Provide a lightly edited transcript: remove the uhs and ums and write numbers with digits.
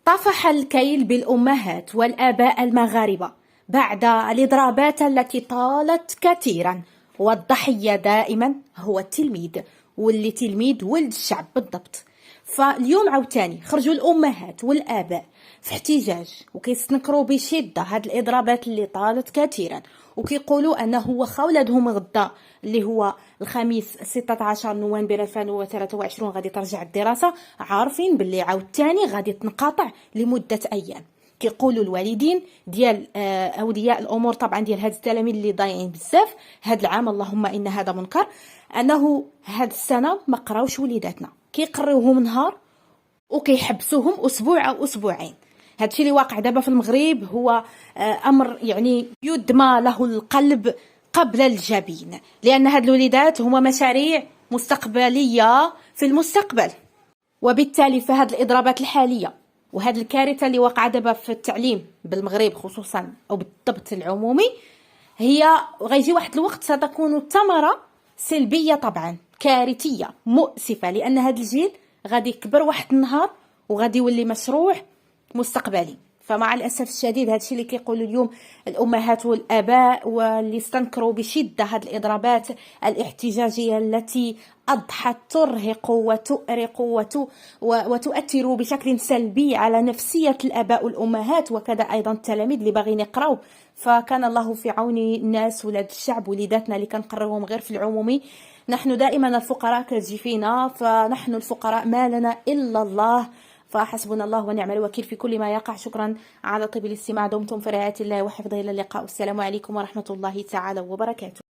طفح الكيل بالأمهات والآباء المغاربة بعد الإضرابات التي طالت كثيرا، والضحية دائما هو التلميذ، واللي تلميذ ولد الشعب بالضبط. فاليوم عاوتاني خرجوا الأمهات والآباء في احتجاج وكيستنكروا بشدة هاد الإضرابات اللي طالت كثيرا، وكيقولوا أنه واخا ولادهم غدا اللي هو الخميس 16 نوفمبر 2023 غادي ترجع الدراسة، عارفين باللي عاوتاني غادي تنقطع لمدة أيام. كيقولوا الوالدين ديال اولياء الامور طبعا ديال هاد التلاميذ اللي ضايعين بزاف هاد العام، اللهم ان هذا منكر، انه هاد السنه ما قراوش وليداتنا، كيقريوهم نهار وكيحبسوهم اسبوع او اسبوعين. هادشي اللي واقع دابا في المغرب هو امر يعني يدمى له القلب قبل الجبين، لان هاد الوليدات هما مشاريع مستقبليه في المستقبل. وبالتالي فهاد الاضرابات الحاليه وهاد الكارثه اللي واقعه دابا في التعليم بالمغرب خصوصا او بالضبط العمومي، هي غيجي واحد الوقت ستكون ثمره سلبيه طبعا كارثيه مؤسفه، لان هاد الجيل غادي يكبر واحد النهار وغادي يولي مشروع مستقبلي. فمع الاسف الشديد هادشي اللي كيقولوا اليوم الامهات والاباء، واللي استنكروا بشده هاد الاضرابات الاحتجاجيه التي اضحت ترهق وتؤرق وتؤثر بشكل سلبي على نفسيه الاباء والامهات، وكذا ايضا التلاميذ اللي باغيين يقراو. فكان الله في عون الناس، ولاد الشعب، وليداتنا اللي كنقريوهم غير في العمومي. نحن دائما الفقراء كتجي فينا، فنحن الفقراء ما لنا الا الله، فحسبنا الله ونعم الوكيل في كل ما يقع. شكرا على طيب الاستماع، دمتم في رعاية الله وحفظه، الى اللقاء، والسلام عليكم ورحمة الله تعالى وبركاته.